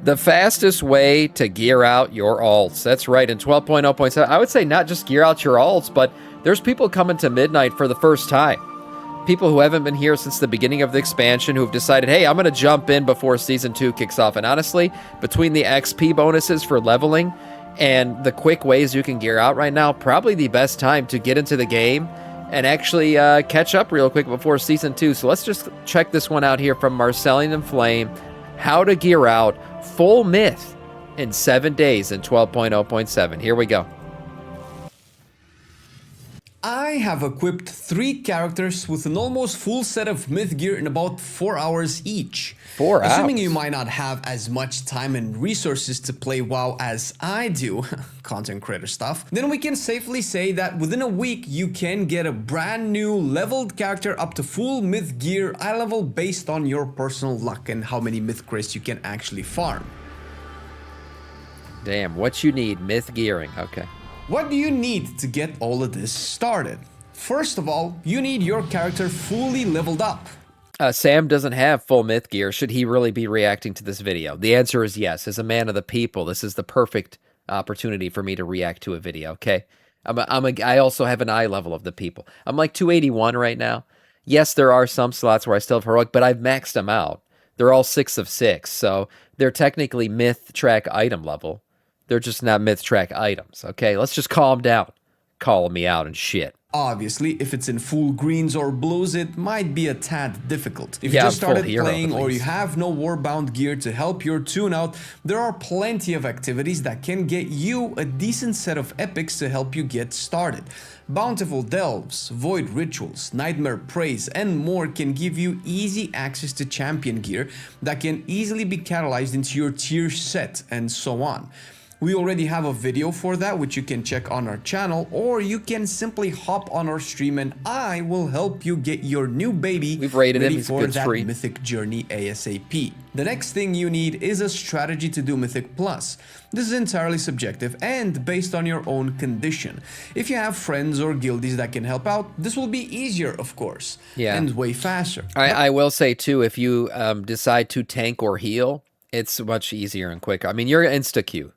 The fastest way to gear out your alts. That's right, in 12.0.7, I would say not just gear out your alts, but there's people coming to Midnight for the first time. People who haven't been here since the beginning of the expansion who have decided, hey, I'm going to jump in before Season 2 kicks off. And honestly, between the XP bonuses for leveling and the quick ways you can gear out right now, probably the best time to get into the game and actually catch up real quick before Season 2. So let's just check this one out here from Marcellian and Flame. How to gear out full myth in 7 days in 12.0.7. Here we go. I have equipped 3 characters with an almost full set of myth gear in about 4 hours each. 4 hours? Assuming you might not have as much time and resources to play WoW as I do, content creator stuff, then we can safely say that within a week you can get a brand new leveled character up to full myth gear eye level based on your personal luck and how many myth crates you can actually farm. Damn, what you need, myth gearing, okay. What do you need to get all of this started? First of all, you need your character fully leveled up. Sam doesn't have full myth gear. Should he really be reacting to this video? The answer is yes. As a man of the people, this is the perfect opportunity for me to react to a video, okay? I also have an eye level of the people. I'm like 281 right now. Yes, there are some slots where I still have heroic, but I've maxed them out. They're all 6 of 6, so they're technically myth track item level. They're just not myth track items, okay? Let's just calm down. Calling me out and shit. Obviously, if it's in full greens or blues, it might be a tad difficult. If yeah, you just started hero, playing or you have no warbound gear to help your tune out, there are plenty of activities that can get you a decent set of epics to help you get started. Bountiful Delves, Void Rituals, Nightmare Praise, and more can give you easy access to champion gear that can easily be catalyzed into your tier set and so on. We already have a video for that which you can check on our channel, or you can simply hop on our stream and I will help you get your new baby ready for that mythic journey ASAP. The next thing you need is a strategy to do Mythic Plus. This is entirely subjective and based on your own condition. If you have friends or guildies that can help out, this will be easier, of course, and way faster. I will say too, if you decide to tank or heal, it's much easier and quicker. I mean, you're insta-Q.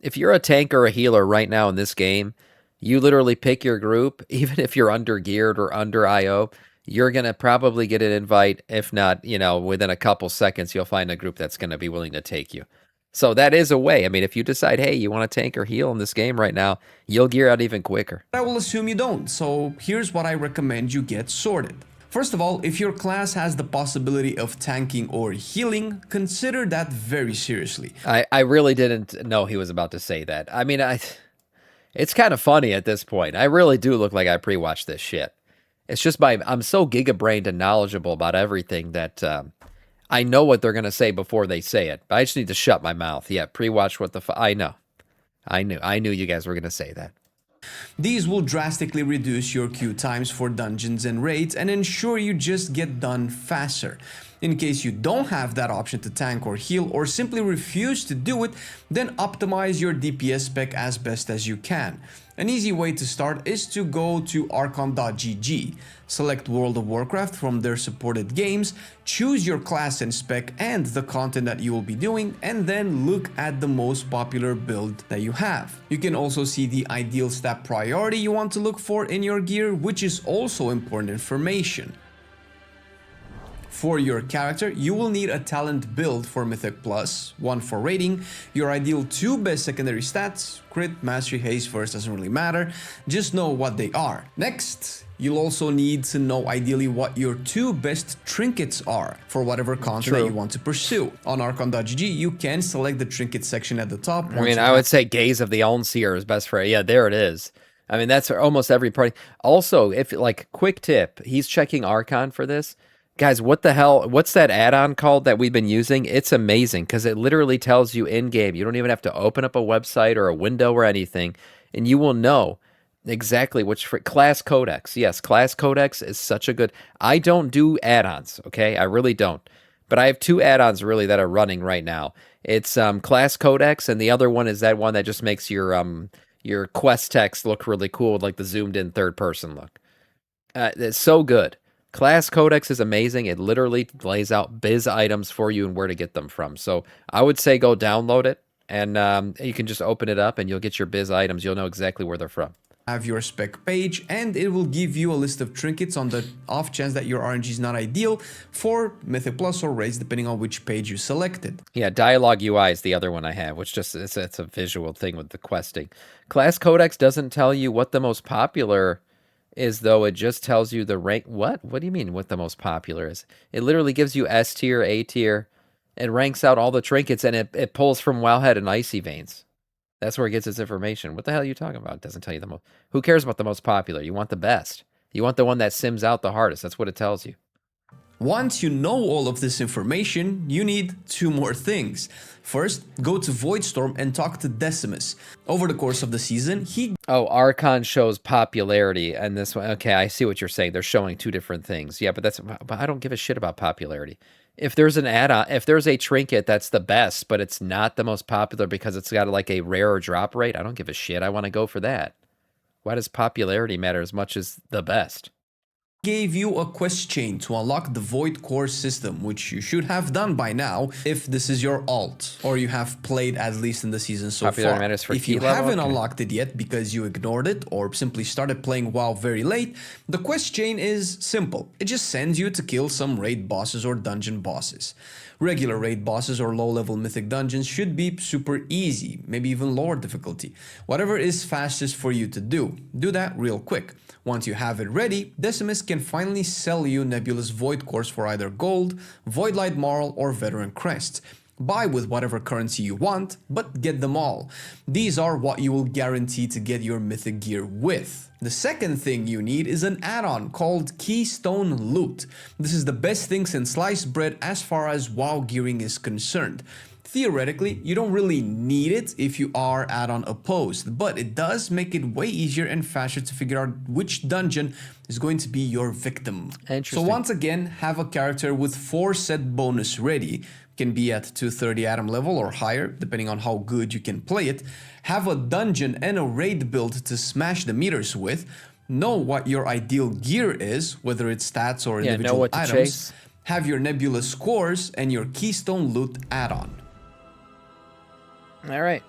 If you're a tank or a healer right now in this game, you literally pick your group, even if you're under geared or under IO, you're going to probably get an invite. If not, you know, within a couple seconds, you'll find a group that's going to be willing to take you. So that is a way. I mean, if you decide, hey, you want to tank or heal in this game right now, you'll gear out even quicker. I will assume you don't. So here's what I recommend you get sorted. First of all, if your class has the possibility of tanking or healing, consider that very seriously. I really didn't know he was about to say that. I mean, it's kind of funny at this point. I really do look like I pre-watched this shit. It's just I'm so giga-brained and knowledgeable about everything that I know what they're going to say before they say it. I just need to shut my mouth. Yeah, pre-watch what the I know. I knew you guys were going to say that. These will drastically reduce your queue times for dungeons and raids and ensure you just get done faster. In case you don't have that option to tank or heal or simply refuse to do it, then optimize your DPS spec as best as you can. An easy way to start is to go to archon.gg, select World of Warcraft from their supported games, choose your class and spec and the content that you will be doing, and then look at the most popular build that you have. You can also see the ideal stat priority you want to look for in your gear, which is also important information. For your character, you will need a talent build for Mythic Plus, one for rating, your ideal 2 best secondary stats, crit, mastery, haste, first, doesn't really matter, just know what they are. Next, you'll also need to know ideally what your 2 best trinkets are for whatever content that you want to pursue. On archon.gg, you can select the trinket section at the top. I mean, I would say Gaze of the Alnseer is best for, yeah, there it is. I mean, that's almost every party. Also, if like, quick tip, he's checking Archon for this. Guys, what the hell, what's that add-on called that we've been using? It's amazing because it literally tells you in-game. You don't even have to open up a website or a window or anything, and you will know exactly which class codex. Yes, class codex is such a good. I don't do add-ons, okay? I really don't. But I have 2 add-ons really that are running right now. It's class codex, and the other one is that one that just makes your quest text look really cool, like the zoomed-in third-person look. It's so good. Class Codex is amazing. It literally lays out biz items for you and where to get them from. So I would say go download it, and you can just open it up and you'll get your biz items. You'll know exactly where they're from. Have your spec page, and it will give you a list of trinkets on the off chance that your RNG is not ideal for Mythic Plus or Raids, depending on which page you selected. Yeah, Dialogue UI is the other one I have, which just it's a visual thing with the questing. Class Codex doesn't tell you what the most popular is, though. It just tells you the rank. What do you mean what the most popular is? It literally gives you S tier, A tier. It ranks out all the trinkets, and it pulls from Wowhead and Icy Veins. That's where it gets its information. What the hell are you talking about? It doesn't tell you the most. Who cares about the most popular? You want the best. You want the one that sims out the hardest. That's what it tells you. Once you know all of this information, you need two more things. First, go to Voidstorm and talk to Decimus. Over the course of the season, he... Oh, Archon shows popularity, and this one... Okay, I see what you're saying. They're showing two different things. Yeah, but I don't give a shit about popularity. If there's an add-on, if there's a trinket that's the best, but it's not the most popular because it's got like a rarer drop rate, I don't give a shit. I want to go for that. Why does popularity matter as much as the best? Gave you a quest chain to unlock the Voidcore system, which you should have done by now if this is your alt, or you have played at least in the season so Popularity far. matters for If you key level? haven't Okay. unlocked it yet because you ignored it or simply started playing WoW very late, the quest chain is simple. It just sends you to kill some raid bosses or dungeon bosses. Regular raid bosses or low-level mythic dungeons should be super easy, maybe even lower difficulty. Whatever is fastest for you to do that real quick. Once you have it ready, Decimus can finally sell you Nebulous Void Cores for either gold, Voidlight Moral, or Veteran Crests. Buy with whatever currency you want, but get them all. These are what you will guarantee to get your mythic gear with. The second thing you need is an add-on called Keystone Loot. This is the best thing since sliced bread as far as WoW gearing is concerned. Theoretically, you don't really need it if you are add-on opposed, but it does make it way easier and faster to figure out which dungeon is going to be your victim. Interesting. So once again, have a character with 4 set bonus ready, can be at 230 Atom level or higher, depending on how good you can play it. Have a dungeon and a raid build to smash the meters with. Know what your ideal gear is, whether it's stats or Yeah, know individual what to items. chase. Have your Nebulous Cores and your Keystone Loot add-on. All right.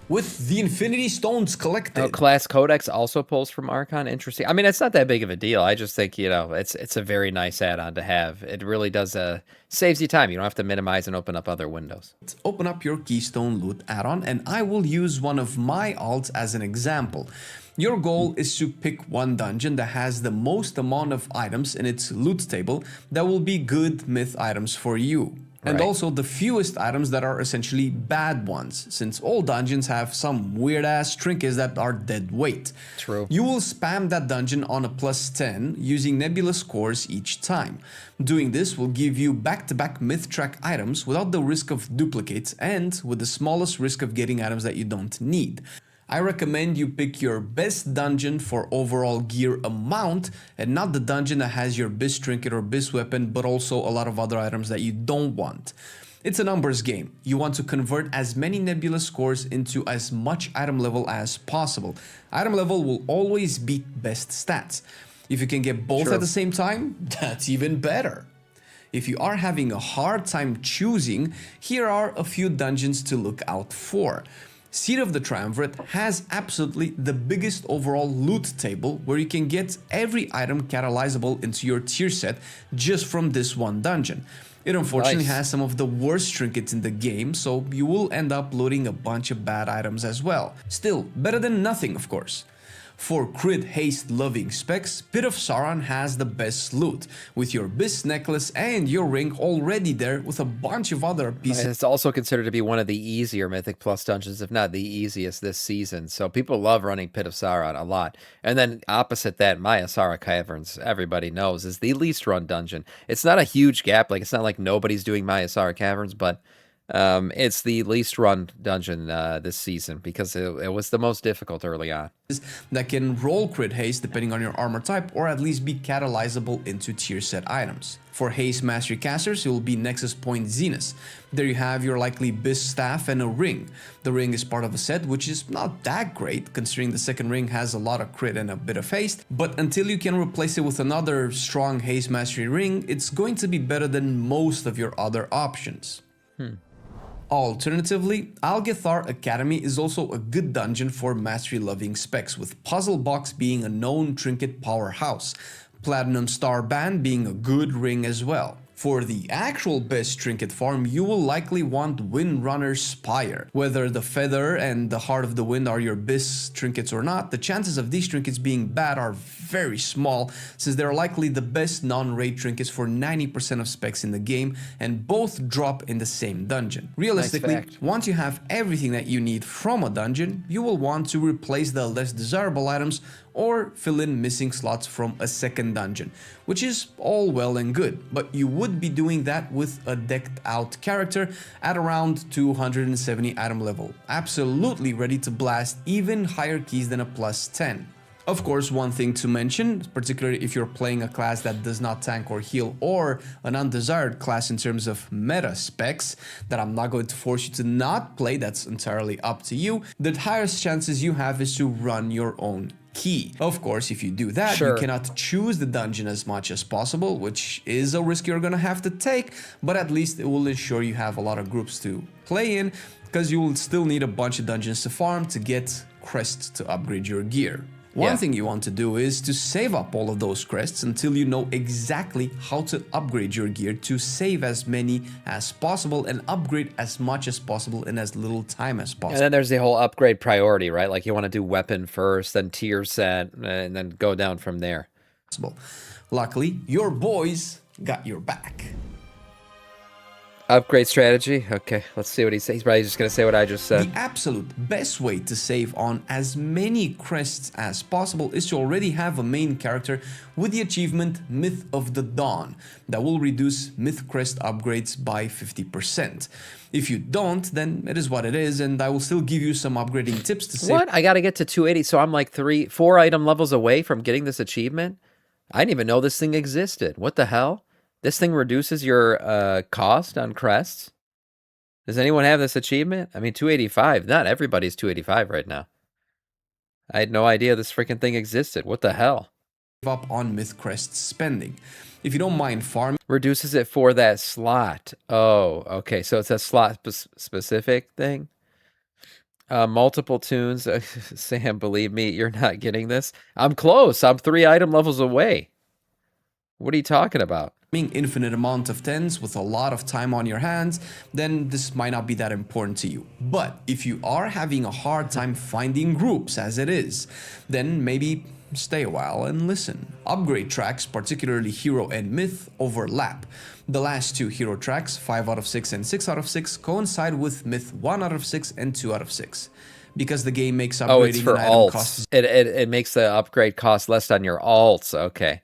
With the Infinity Stones collected. Oh, Class Codex also pulls from Archon. Interesting. I mean, it's not that big of a deal. I just think, it's a very nice add-on to have. It really does saves you time. You don't have to minimize and open up other windows. Open up your Keystone Loot add-on, and I will use one of my alts as an example. Your goal is to pick one dungeon that has the most amount of items in its loot table that will be good myth items for you. And Right. also the fewest items that are essentially bad ones, since all dungeons have some weird-ass trinkets that are dead weight. True. You will spam that dungeon on a +10 using Nebulous Cores each time. Doing this will give you back-to-back myth track items without the risk of duplicates and with the smallest risk of getting items that you don't need. I recommend you pick your best dungeon for overall gear amount and not the dungeon that has your biz trinket or biz weapon but also a lot of other items that you don't want. It's a numbers game. You want to convert as many Nebulous Cores into as much item level as possible. Item level will always beat best stats. If you can get both True. at the same time, that's even better. If you are having a hard time choosing, here are a few dungeons to look out for. Seat of the Triumvirate has absolutely the biggest overall loot table where you can get every item catalyzable into your tier set just from this one dungeon. It unfortunately Nice. has some of the worst trinkets in the game, so you will end up loading a bunch of bad items as well. Still, better than nothing, of course. For crit haste loving specs, Pit of Sauron has the best loot, with your Bis necklace and your ring already there with a bunch of other pieces. It's also considered to be one of the easier Mythic Plus dungeons, if not the easiest this season. So people love running Pit of Sauron a lot. And then opposite that, Mayasara Caverns, everybody knows, is the least run dungeon. It's not a huge gap. Like, it's not like nobody's doing Mayasara Caverns, but It's the least run dungeon this season because it was the most difficult early on. That can roll crit haste depending on your armor type, or at least be catalyzable into tier set items. For haste mastery casters, it will be Nexus Point Zenith. There you have your likely Bis staff and a ring. The ring is part of a set, which is not that great considering the second ring has a lot of crit and a bit of haste, but until you can replace it with another strong haste mastery ring, it's going to be better than most of your other options. Alternatively, Algethar Academy is also a good dungeon for mastery-loving specs, with Puzzle Box being a known trinket powerhouse, Platinum Star Band being a good ring as well. For the actual best trinket farm, you will likely want Windrunner's Spire. Whether the Feather and the Heart of the Wind are your best trinkets or not, the chances of these trinkets being bad are very small, since they're likely the best non-raid trinkets for 90% of specs in the game, and both drop in the same dungeon. Realistically, Nice fact. once you have everything that you need from a dungeon, you will want to replace the less desirable items or fill in missing slots from a second dungeon, which is all well and good, but you would be doing that with a decked out character at around 270 item level, absolutely ready to blast even higher keys than a plus 10. Of course, one thing to mention, particularly if you're playing a class that does not tank or heal, or an undesired class in terms of meta specs that I'm not going to force you to not play, that's entirely up to you, the highest chances you have is to run your own key. Of course, if you do that, Sure. you cannot choose the dungeon as much as possible, which is a risk you're gonna have to take, but at least it will ensure you have a lot of groups to play in, because you will still need a bunch of dungeons to farm to get crests to upgrade your gear. One thing you want to do is to save up all of those crests until you know exactly how to upgrade your gear to save as many as possible and upgrade as much as possible in as little time as possible. And then there's the whole upgrade priority, right? Like you want to do weapon first, then tier set, and then go down from there. Luckily, your boys got your back. Upgrade strategy. Okay, let's see what he says. He's probably just going to say what I just said. The absolute best way to save on as many crests as possible is to already have a main character with the achievement Myth of the Dawn that will reduce myth crest upgrades by 50%. If you don't, then it is what it is, and I will still give you some upgrading tips to save. What? I got to get to 280, so I'm like 4 item levels away from getting this achievement? I didn't even know this thing existed. What the hell? This thing reduces your cost on crests? Does anyone have this achievement? I mean, 285. Not everybody's 285 right now. I had no idea this freaking thing existed. What the hell? Up on myth crest spending. If you don't mind farming, Reduces it for that slot. Oh, okay. So it's a slot specific thing? Multiple tunes. Sam, believe me, you're not getting this. I'm close. I'm 3 item levels away. What are you talking about? infinite amount of tens with a lot of time on your hands, then this might not be that important to you. But if you are having a hard time finding groups as it is, then maybe stay a while and listen. Upgrade tracks, particularly Hero and Myth, overlap. The last two hero tracks, 5 out of 6 and 6 out of 6, coincide with Myth 1 out of 6 and 2 out of 6. Because the game makes upgrading Oh, it's for an item alts. cost It makes the upgrade cost less on your alts. Okay.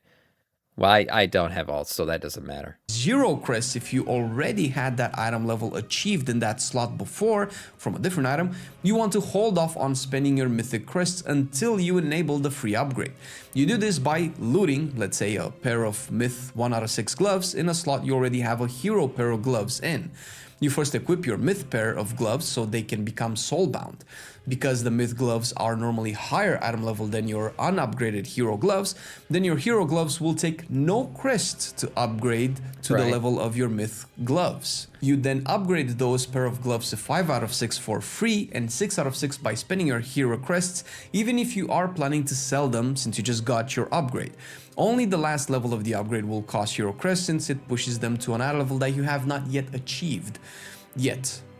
Well, I don't have alts, so that doesn't matter. 0 crests if you already had that item level achieved in that slot before from a different item. You want to hold off on spending your mythic crests until you enable the free upgrade. You do this by looting, let's say, a pair of myth 1 out of 6 gloves in a slot you already have a hero pair of gloves in. You first equip your myth pair of gloves so they can become soulbound. Because the myth gloves are normally higher item level than your unupgraded hero gloves, then your hero gloves will take no crest to upgrade to the level of your myth gloves. You then upgrade those pair of gloves to 5 out of 6 for free and 6 out of 6 by spending your hero crests, even if you are planning to sell them since you just got your upgrade. Only the last level of the upgrade will cost hero crests since it pushes them to an item level that you have not yet achieved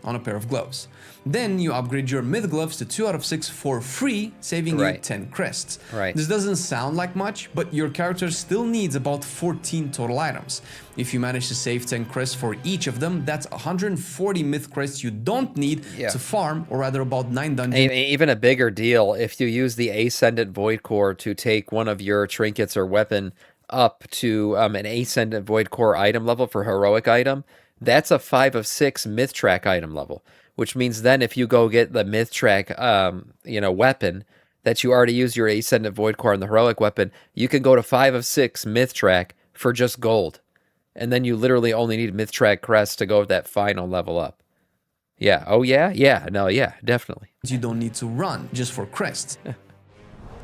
on a pair of gloves. Then you upgrade your myth gloves to 2 out of 6 for free, saving you 10 crests. This doesn't sound like much, but your character still needs about 14 total items. If you manage to save 10 crests for each of them, that's 140 myth crests you don't need to farm, or rather about 9 dungeons. Even a bigger deal, if you use the Ascendant Voidcore to take one of your trinkets or weapon up to an Ascendant Voidcore item level for heroic item, that's a 5 of 6 myth track item level, which means then if you go get the myth track, weapon that you already use your Ascendant Voidcore and the heroic weapon, you can go to 5 of 6 myth track for just gold. And then you literally only need myth track crest to go with that final level up. Yeah. Oh, yeah? Yeah. No, yeah, definitely. You don't need to run just for crests.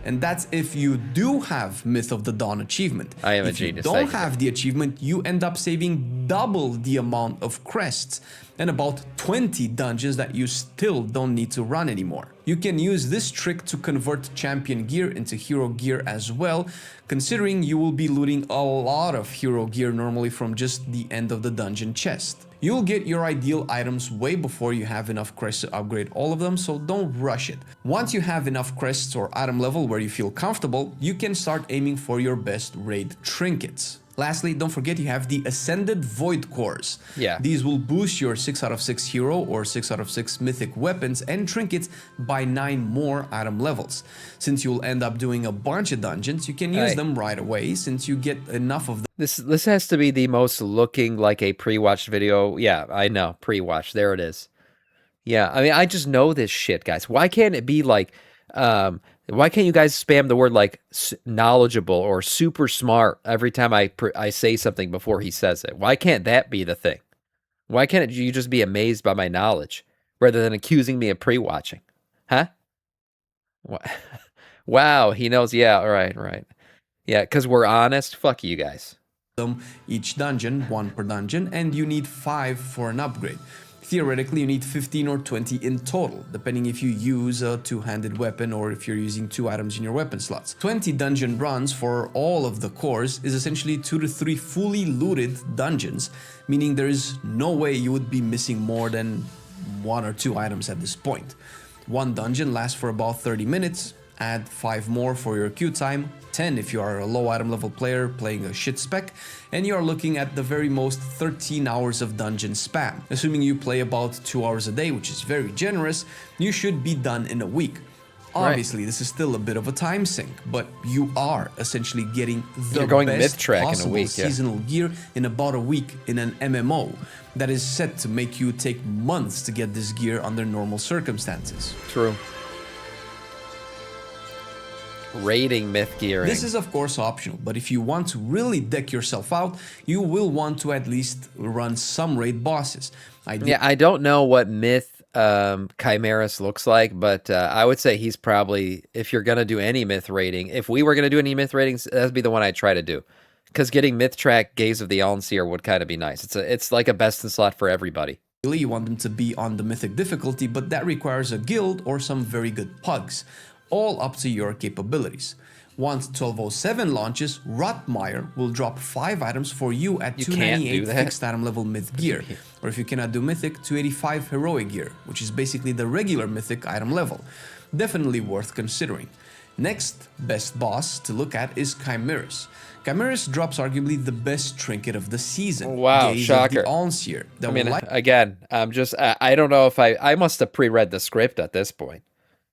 And that's if you do have Myth of the Dawn achievement. I am a if genius. If you don't have the achievement, you end up saving double the amount of crests and about 20 dungeons that you still don't need to run anymore. You can use this trick to convert champion gear into hero gear as well, considering you will be looting a lot of hero gear normally from just the end of the dungeon chest. You'll get your ideal items way before you have enough crests to upgrade all of them, so don't rush it. Once you have enough crests or item level where you feel comfortable, you can start aiming for your best raid trinkets. Lastly, don't forget you have the Ascended Voidcores. Yeah. These will boost your 6 out of 6 hero or 6 out of 6 mythic weapons and trinkets by 9 more item levels. Since you'll end up doing a bunch of dungeons, you can use them right away since you get enough of them. This has to be the most looking like a pre-watched video. Yeah, I know. Pre-watch. There it is. Yeah, I mean, I just know this shit, guys. Why can't it be like... why can't you guys spam the word like knowledgeable or super smart every time I say something before he says it? Why can't that be the thing? Why can't you just be amazed by my knowledge rather than accusing me of pre-watching? Huh? Wow, he knows. Yeah, all right. Yeah, because we're honest. Fuck you guys. Each dungeon, 1 per dungeon, and you need 5 for an upgrade. Theoretically, you need 15 or 20 in total, depending if you use a two-handed weapon or if you're using 2 items in your weapon slots. 20 dungeon runs for all of the cores is essentially 2 to 3 fully looted dungeons, meaning there is no way you would be missing more than 1 or 2 items at this point. 1 dungeon lasts for about 30 minutes, add 5 more for your queue time, 10 if you are a low item level player playing a shit spec, and you are looking at the very most 13 hours of dungeon spam. Assuming you play about 2 hours a day, which is very generous, you should be done in a week. Obviously, This is still a bit of a time sink, but you are essentially getting the best possible seasonal gear in about a week in an MMO that is set to make you take months to get this gear under normal circumstances. True. Raiding myth gearing. This is of course optional, but if you want to really deck yourself out, you will want to at least run some raid bosses. I don't know what myth Chimeras looks like, but I would say he's probably, if you're going to do any myth raiding, if we were going to do any myth ratings, that'd be the one I'd try to do. Because getting myth track Gaze of the Allenseer would kind of be nice. It's like a best in slot for everybody. You want them to be on the mythic difficulty, but that requires a guild or some very good pugs. All up to your capabilities. Once 1207 launches, Rotmire will drop 5 items for you at 298 fixed item level myth gear, or if you cannot do mythic, 285 heroic gear, which is basically the regular mythic item level. Definitely worth considering. Next best boss to look at is Chimeras. Chimeras drops arguably the best trinket of the season. Wow, shocker. Of the Allenseer. I mean, again, I don't know if I must have pre-read the script at this point.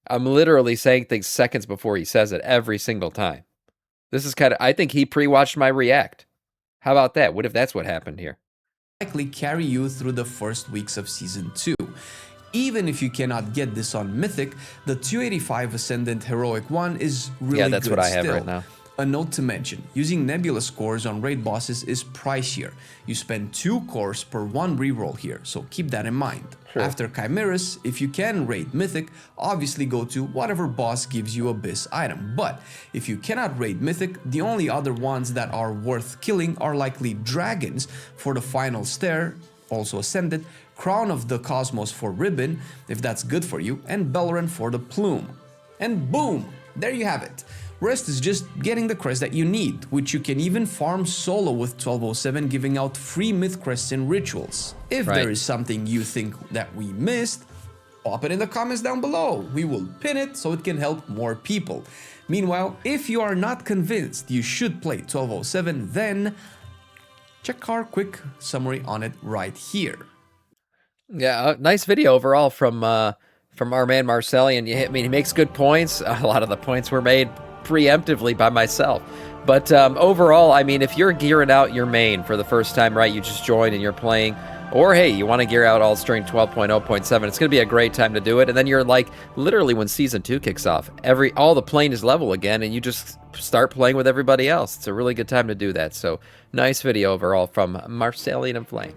I'm literally saying things seconds before he says it every single time. This is kind of, I think he pre-watched my react. How about that? What if that's what happened here? Likely carry you through the first weeks of Season 2. Even if you cannot get this on Mythic, the 285 Ascendant Heroic one is really good. Yeah, that's what I have right now. A note to mention, using Nebula scores on raid bosses is pricier. You spend 2 cores per 1 reroll here, so keep that in mind. Sure. After Chimeras, if you can raid Mythic, obviously go to whatever boss gives you Abyss item. But if you cannot raid Mythic, the only other ones that are worth killing are likely Dragons for the Final Stair, also Ascended, Crown of the Cosmos for Ribbon, if that's good for you, and Beleren for the Plume. And boom! There you have it. Rest is just getting the crest that you need, which you can even farm solo with 1207, giving out free myth crests in rituals. If there is something you think that we missed, pop it in the comments down below. We will pin it so it can help more people. Meanwhile, if you are not convinced you should play 1207, then check our quick summary on it right here. Yeah, nice video overall from our man Marcellian. He makes good points. A lot of the points were made preemptively by myself. But overall, I mean, if you're gearing out your main for the first time, right, you just joined and you're playing, Or hey, you want to gear out all string 12.0.7, it's going to be a great time to do it. And then you're like, literally when season 2 kicks off, all the plane is level again, and you just start playing with everybody else. It's a really good time to do that. So nice video overall from Marcellian and Flame.